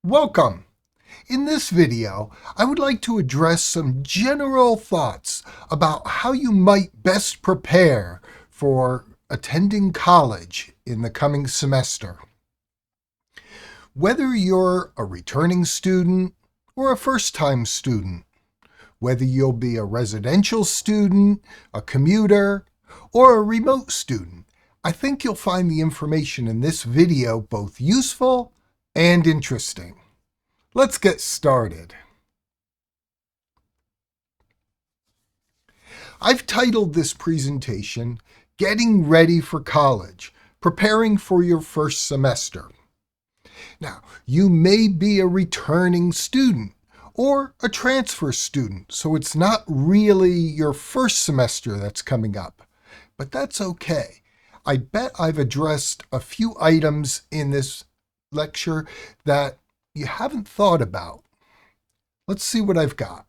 Welcome! In this video, I would like to address some general thoughts about how you might best prepare for attending college in the coming semester. Whether you're a returning student or a first-time student, whether you'll be a residential student, a commuter, or a remote student, I think you'll find the information in this video both useful and interesting. Let's get started. I've titled this presentation, Getting Ready for College, Preparing for Your First Semester. Now, you may be a returning student or a transfer student, so it's not really your first semester that's coming up, but that's okay. I bet I've addressed a few items in this lecture that you haven't thought about. Let's see what I've got.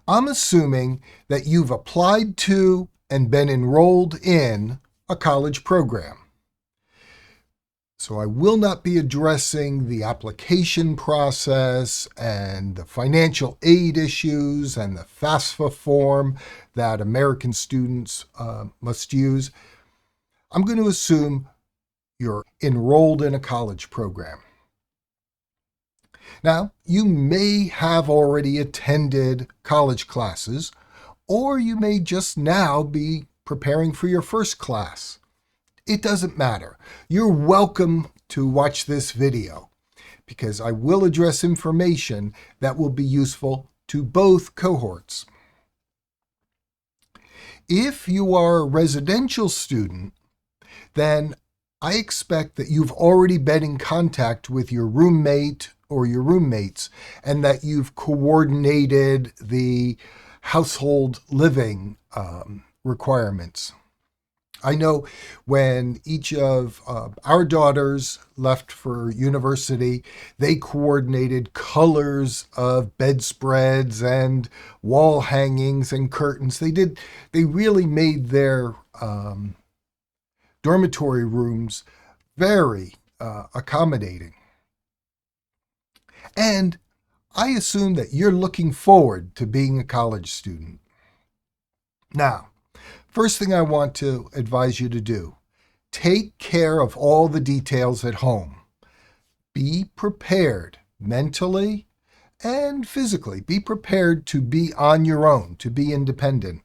I'm assuming that you've applied to and been enrolled in a college program. So I will not be addressing the application process and the financial aid issues and the FAFSA form that American students must use. I'm going to assume you're enrolled in a college program. Now, you may have already attended college classes, or you may just now be preparing for your first class. It doesn't matter. You're welcome to watch this video because I will address information that will be useful to both cohorts. If you are a residential student, then I expect that you've already been in contact with your roommate or your roommates and that you've coordinated the household living requirements. I know when each of our daughters left for university, they coordinated colors of bedspreads and wall hangings and curtains. They really made their dormitory rooms very accommodating. And I assume that you're looking forward to being a college student. Now, first thing I want to advise you to do, take care of all the details at home. Be prepared mentally and physically. Be prepared to be on your own, to be independent.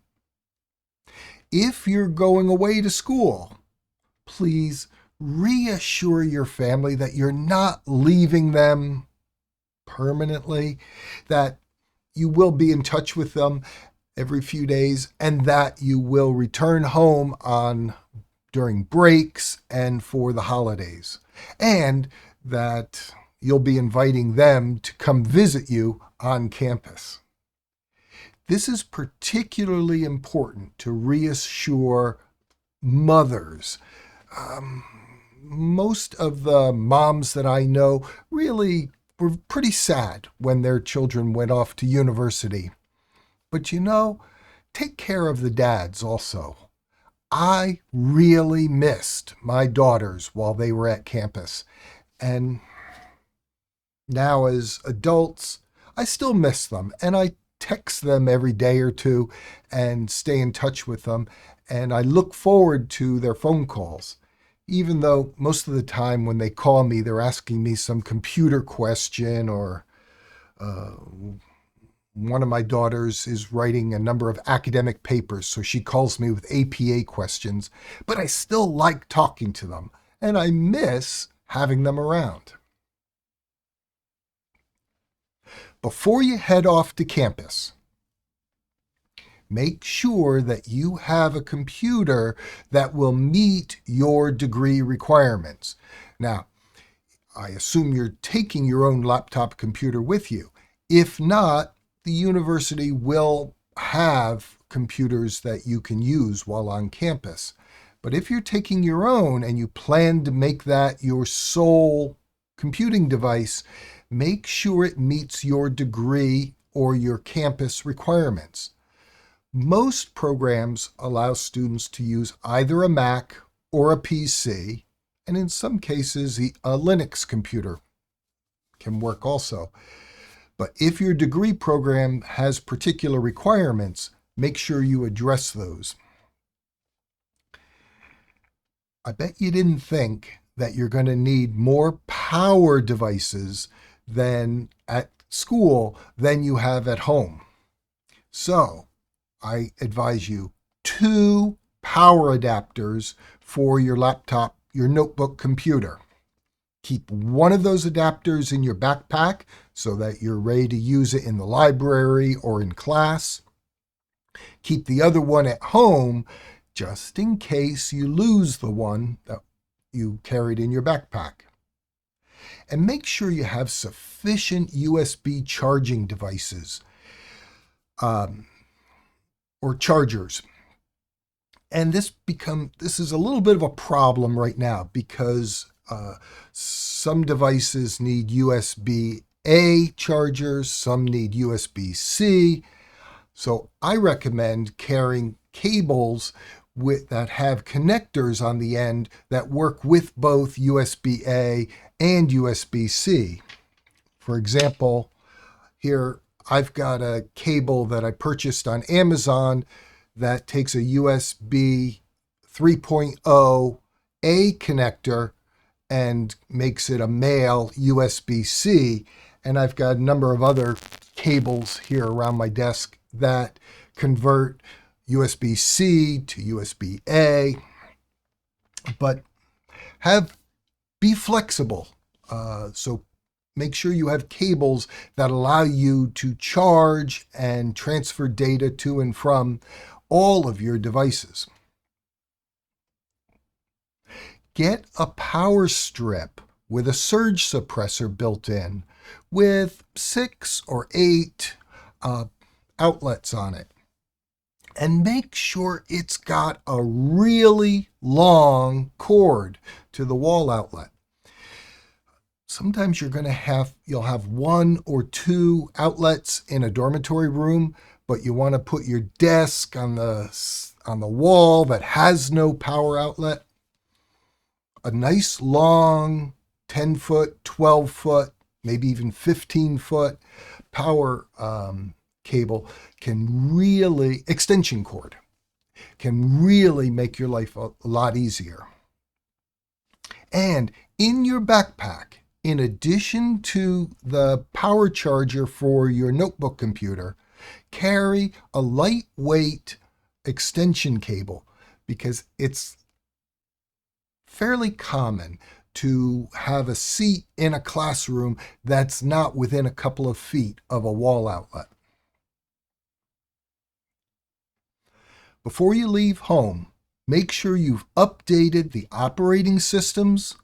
If you're going away to school, please reassure your family that you're not leaving them permanently, that you will be in touch with them every few days, and that you will return home during breaks and for the holidays, and that you'll be inviting them to come visit you on campus. This is particularly important to reassure mothers. Most of the moms that I know really were pretty sad when their children went off to university. But take care of the dads also. I really missed my daughters while they were at campus. And now as adults, I still miss them. And I text them every day or two and stay in touch with them. And I look forward to their phone calls, even though most of the time when they call me, they're asking me some computer question or one of my daughters is writing a number of academic papers, so she calls me with APA questions, but I still like talking to them, and I miss having them around. Before you head off to campus, make sure that you have a computer that will meet your degree requirements. Now, I assume you're taking your own laptop computer with you. If not, the university will have computers that you can use while on campus. But if you're taking your own and you plan to make that your sole computing device, make sure it meets your degree or your campus requirements. Most programs allow students to use either a Mac or a PC, and in some cases, a Linux computer can work also. But if your degree program has particular requirements, make sure you address those. I bet you didn't think that you're going to need more power devices than at school than you have at home. So I advise you 2 power adapters for your laptop, your notebook computer. Keep one of those adapters in your backpack so that you're ready to use it in the library or in class. Keep the other one at home just in case you lose the one that you carried in your backpack. And make sure you have sufficient USB charging devices or chargers. And this is a little bit of a problem right now because some devices need USB-A chargers, some need USB-C. So I recommend carrying cables that have connectors on the end that work with both USB-A and USB-C. For example, here I've got a cable that I purchased on Amazon that takes a USB 3.0 A connector and makes it a male USB-C. And I've got a number of other cables here around my desk that convert USB-C to USB-A. But be flexible. So make sure you have cables that allow you to charge and transfer data to and from all of your devices. Get a power strip with a surge suppressor built in with 6 or 8 outlets on it. And make sure it's got a really long cord to the wall outlet. Sometimes you'll have 1 or 2 outlets in a dormitory room, but you want to put your desk on the wall that has no power outlet. A nice long 10-foot, 12-foot, maybe even 15-foot power cable extension cord, can really make your life a lot easier. And in your backpack, in addition to the power charger for your notebook computer, carry a lightweight extension cable because it's fairly common to have a seat in a classroom that's not within a couple of feet of a wall outlet. Before you leave home, make sure you've updated the operating systems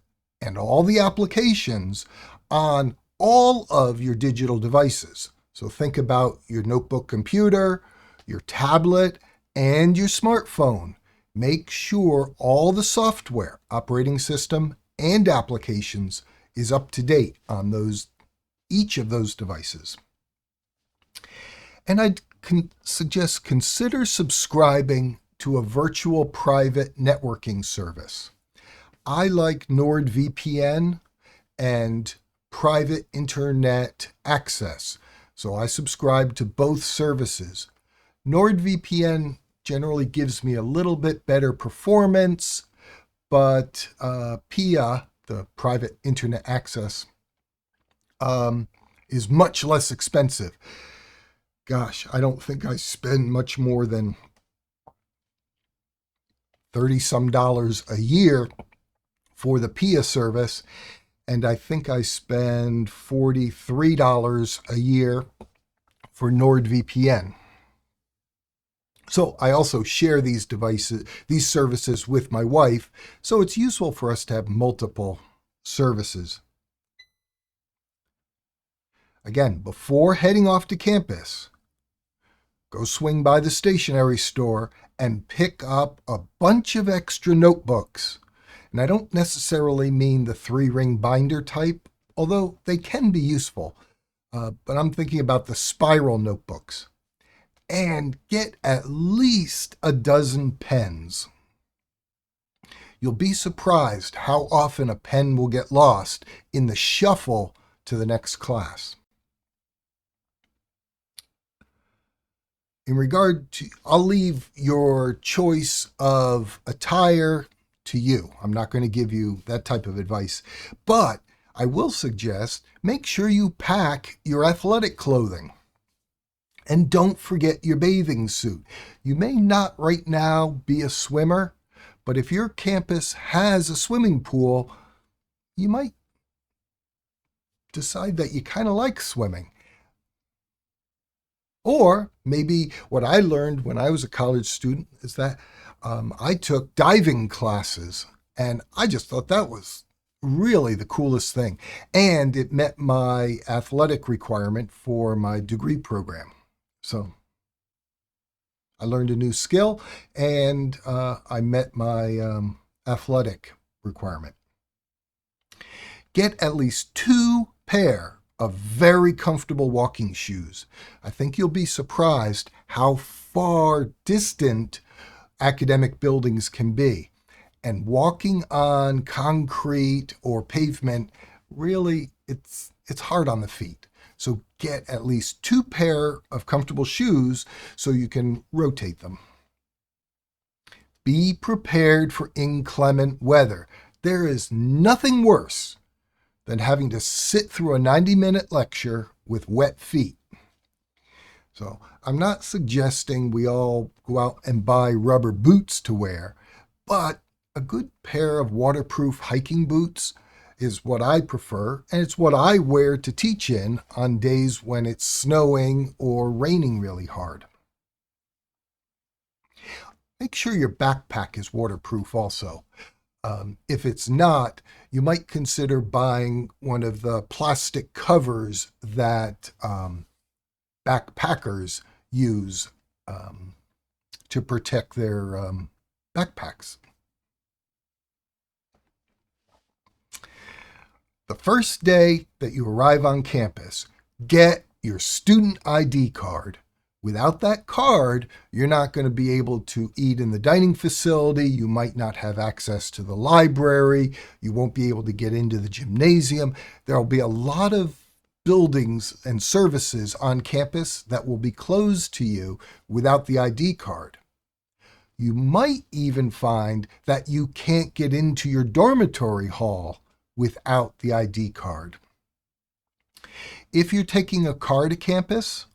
and all the applications on all of your digital devices. So think about your notebook computer, your tablet, and your smartphone. Make sure all the software, operating system, and applications is up to date on each of those devices. And I'd suggest consider subscribing to a virtual private networking service. I like NordVPN and private internet access, so I subscribe to both services. NordVPN generally gives me a little bit better performance, but PIA, the private internet access, is much less expensive. Gosh, I don't think I spend much more than $30-some a year for the PIA service, and I think I spend $43 a year for NordVPN. So I also share these services with my wife, so it's useful for us to have multiple services. Again, before heading off to campus, go swing by the stationery store and pick up a bunch of extra notebooks. And I don't necessarily mean the 3-ring binder type, although they can be useful. But I'm thinking about the spiral notebooks. And get at least a dozen pens. You'll be surprised how often a pen will get lost in the shuffle to the next class. In regard to, I'll leave your choice of attire to you. I'm not going to give you that type of advice, but I will suggest make sure you pack your athletic clothing. And don't forget your bathing suit. You may not right now be a swimmer, but if your campus has a swimming pool, you might decide that you kind of like swimming. Or maybe what I learned when I was a college student is that I took diving classes, and I just thought that was really the coolest thing. And it met my athletic requirement for my degree program. So I learned a new skill, and I met my athletic requirement. Get at least 2 pair of very comfortable walking shoes. I think you'll be surprised how far distant academic buildings can be. And walking on concrete or pavement, really, it's hard on the feet. So get at least 2 pair of comfortable shoes so you can rotate them. Be prepared for inclement weather. There is nothing worse than having to sit through a 90-minute lecture with wet feet. So I'm not suggesting we all go out and buy rubber boots to wear, but a good pair of waterproof hiking boots is what I prefer, and it's what I wear to teach in on days when it's snowing or raining really hard. Make sure your backpack is waterproof also. If it's not, you might consider buying one of the plastic covers that backpackers use to protect their backpacks. The first day that you arrive on campus, get your student ID card. Without that card, you're not going to be able to eat in the dining facility. You might not have access to the library. You won't be able to get into the gymnasium. There'll be a lot of buildings and services on campus that will be closed to you without the ID card. You might even find that you can't get into your dormitory hall without the ID card. If you're taking a car to campus,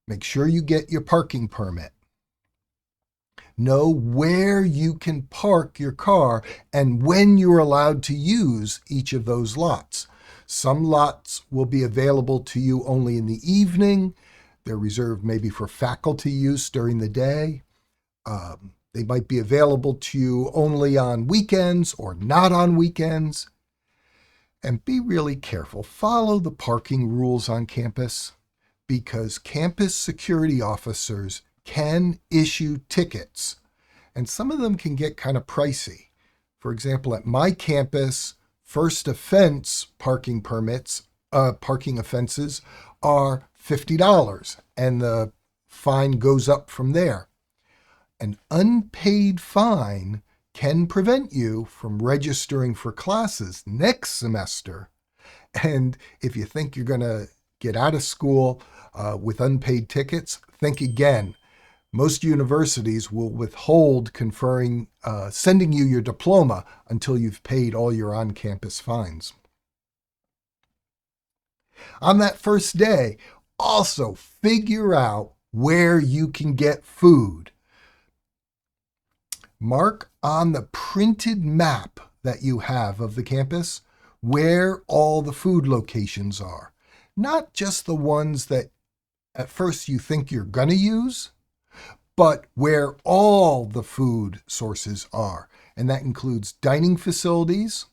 make sure you get your parking permit. Know where you can park your car and when you're allowed to use each of those lots. Some lots will be available to you only in the evening. They're reserved maybe for faculty use during the day. They might be available to you only on weekends or not on weekends. And be really careful. Follow the parking rules on campus, because campus security officers can issue tickets, and some of them can get kind of pricey. For example, at my campus, first offense parking offenses are $50, and the fine goes up from there. An unpaid fine can prevent you from registering for classes next semester. And if you think you're going to get out of school with unpaid tickets, think again. Most universities will withhold sending you your diploma until you've paid all your on-campus fines. On that first day, also figure out where you can get food. Mark on the printed map that you have of the campus where all the food locations are. Not just the ones that at first you think you're going to use, but where all the food sources are. And that includes dining facilities.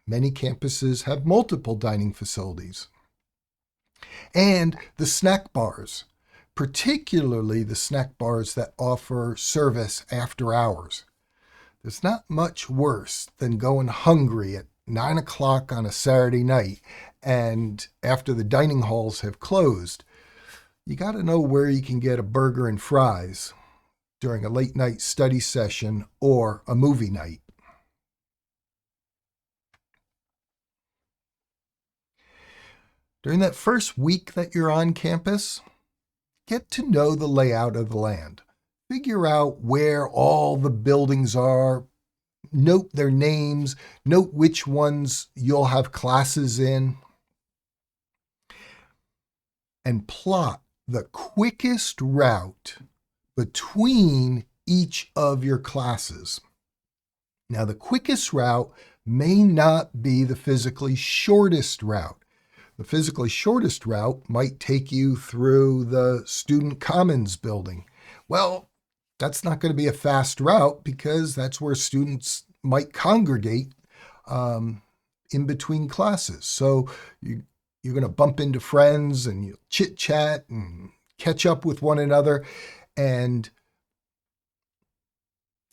Many campuses have multiple dining facilities. And the snack bars, particularly the snack bars that offer service after hours. There's not much worse than going hungry at 9 o'clock on a Saturday night, and after the dining halls have closed, you got to know where you can get a burger and fries during a late night study session or a movie night. During that first week that you're on campus, get to know the layout of the land. Figure out where all the buildings are, note their names, note which ones you'll have classes in, and plot the quickest route between each of your classes. Now, the quickest route may not be the physically shortest route. The physically shortest route might take you through the Student Commons building. Well, that's not going to be a fast route because that's where students might congregate in between classes. So you're going to bump into friends and you chit-chat and catch up with one another. And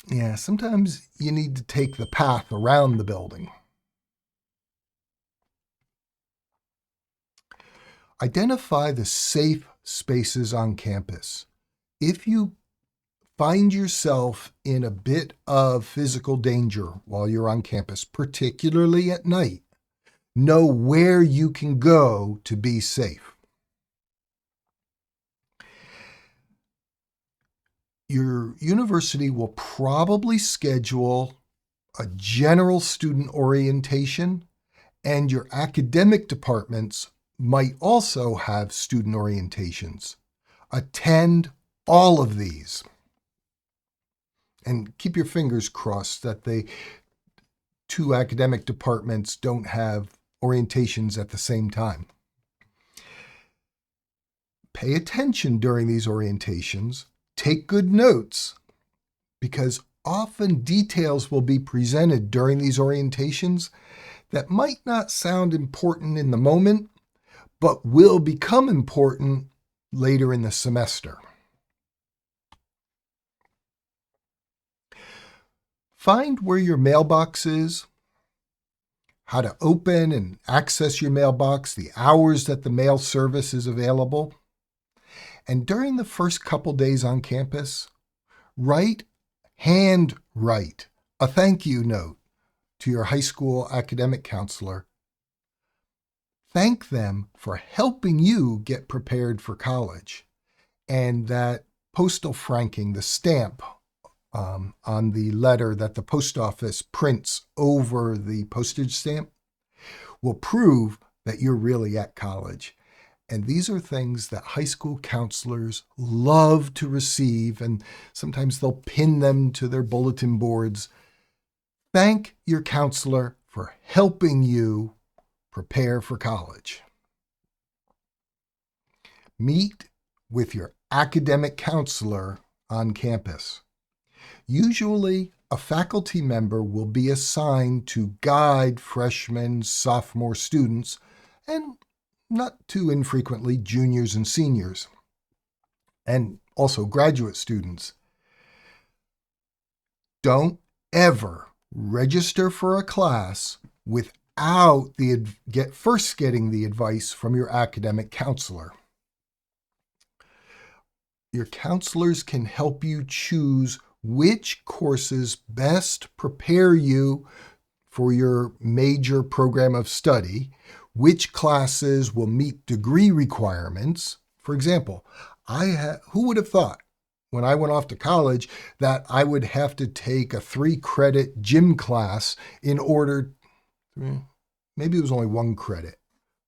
yeah, sometimes you need to take the path around the building. Identify the safe spaces on campus. If you find yourself in a bit of physical danger while you're on campus, particularly at night, know where you can go to be safe. Your university will probably schedule a general student orientation, and your academic departments might also have student orientations. Attend all of these. And keep your fingers crossed that the two academic departments don't have orientations at the same time. Pay attention during these orientations. Take good notes, because often details will be presented during these orientations that might not sound important in the moment, but will become important later in the semester. Find where your mailbox is, how to open and access your mailbox, the hours that the mail service is available. And during the first couple days on campus, handwrite a thank you note to your high school academic counselor. Thank them for helping you get prepared for college. And that postal franking, the stamp on the letter that the post office prints over the postage stamp, will prove that you're really at college. And these are things that high school counselors love to receive, and sometimes they'll pin them to their bulletin boards. Thank your counselor for helping you prepare for college. Meet with your academic counselor on campus. Usually, a faculty member will be assigned to guide freshmen, sophomore students, and not too infrequently juniors and seniors, and also graduate students. Don't ever register for a class without first getting the advice from your academic counselor. Your counselors can help you choose which courses best prepare you for your major program of study, which classes will meet degree requirements. For example, who would have thought when I went off to college that I would have to take a 3-credit gym class in order, maybe it was only 1 credit,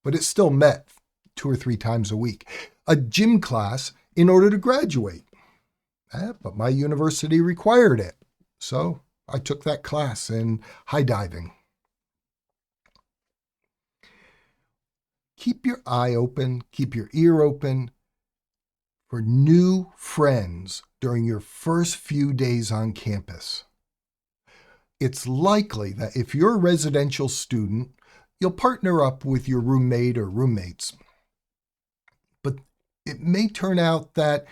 but it still met 2 or 3 times a week, a gym class in order to graduate. But my university required it. So I took that class in high diving. Keep your eye open, keep your ear open for new friends during your first few days on campus. It's likely that if you're a residential student, you'll partner up with your roommate or roommates. But it may turn out that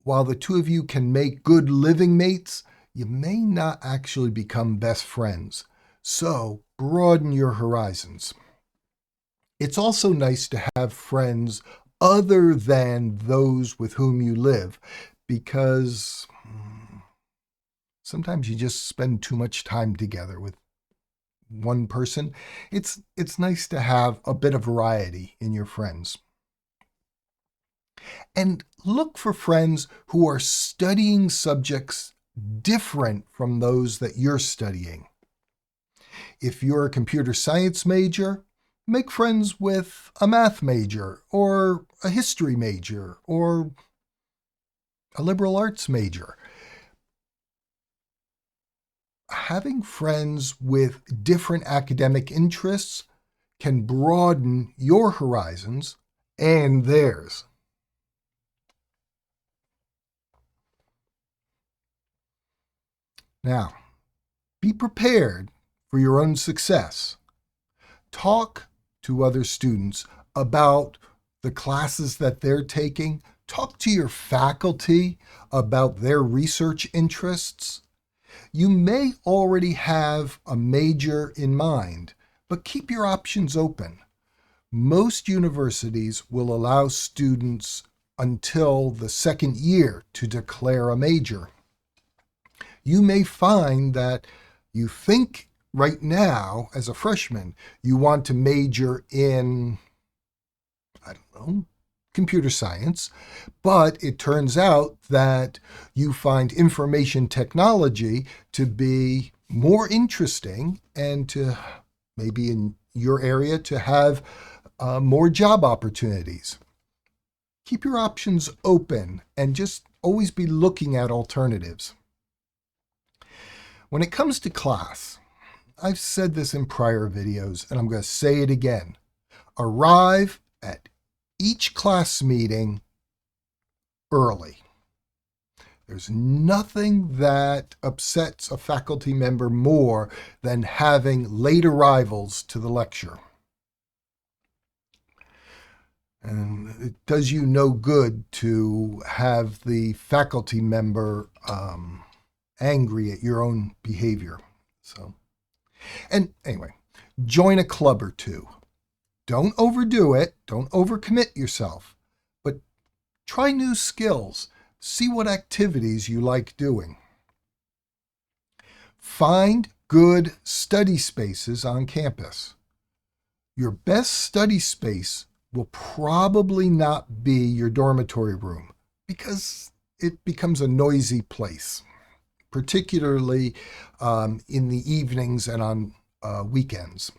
while the two of you can make good living mates, you may not actually become best friends. So broaden your horizons. It's also nice to have friends other than those with whom you live, because sometimes you just spend too much time together with one person. It's nice to have a bit of variety in your friends. And look for friends who are studying subjects different from those that you're studying. If you're a computer science major, make friends with a math major or a history major or a liberal arts major. Having friends with different academic interests can broaden your horizons and theirs. Now, be prepared for your own success. Talk to other students about the classes that they're taking. Talk to your faculty about their research interests. You may already have a major in mind, but keep your options open. Most universities will allow students until the second year to declare a major. You may find that you think right now, as a freshman, you want to major in, I don't know, computer science, but it turns out that you find information technology to be more interesting and to maybe in your area to have more job opportunities. Keep your options open and just always be looking at alternatives. When it comes to class, I've said this in prior videos and I'm going to say it again. Arrive at each class meeting early. There's nothing that upsets a faculty member more than having late arrivals to the lecture. And it does you no good to have the faculty member angry at your own behavior. And anyway, join a club or two. Don't overdo it. Don't overcommit yourself. But try new skills. See what activities you like doing. Find good study spaces on campus. Your best study space will probably not be your dormitory room because it becomes a noisy place, particularly in the evenings and on weekends.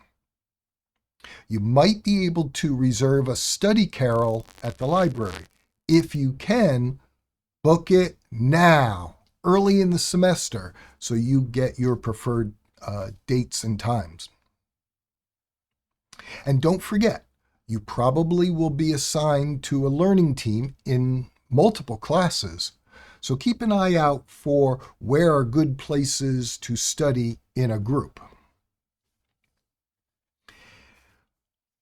You might be able to reserve a study carrel at the library. If you can, book it now, early in the semester, so you get your preferred dates and times. And don't forget, you probably will be assigned to a learning team in multiple classes. So keep an eye out for where are good places to study in a group.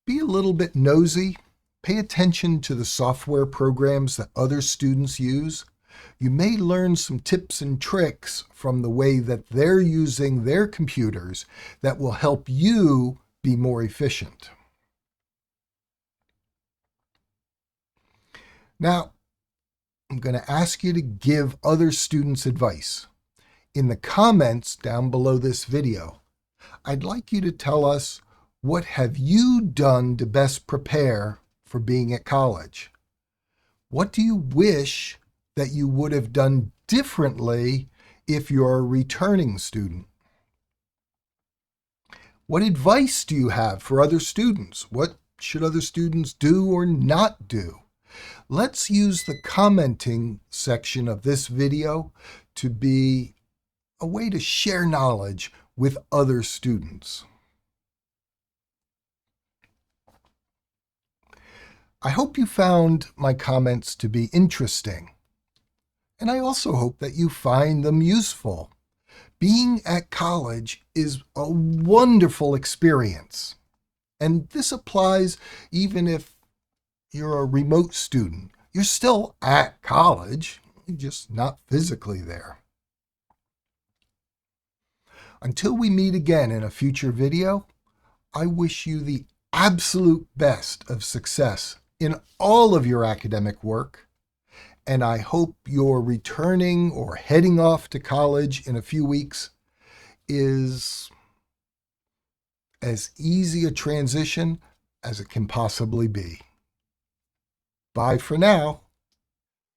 Be a little bit nosy. Pay attention to the software programs that other students use. You may learn some tips and tricks from the way that they're using their computers that will help you be more efficient. Now, I'm going to ask you to give other students advice. In the comments down below this video, I'd like you to tell us, what have you done to best prepare for being at college? What do you wish that you would have done differently if you're a returning student? What advice do you have for other students? What should other students do or not do? Let's use the commenting section of this video to be a way to share knowledge with other students. I hope you found my comments to be interesting, and I also hope that you find them useful. Being at college is a wonderful experience, and this applies even if you're a remote student. You're still at college, you're just not physically there. Until we meet again in a future video, I wish you the absolute best of success in all of your academic work, and I hope your returning or heading off to college in a few weeks is as easy a transition as it can possibly be. Bye for now.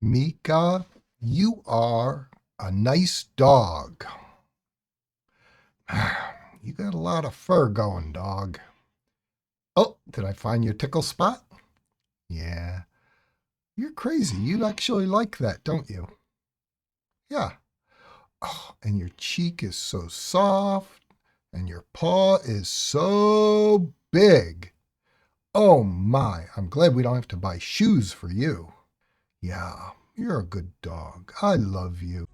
Mika, you are a nice dog. You got a lot of fur going, dog. Oh, did I find your tickle spot? Yeah. You're crazy. You actually like that, don't you? Yeah. Oh, and your cheek is so soft, and your paw is so big. Oh my, I'm glad we don't have to buy shoes for you. Yeah, you're a good dog. I love you.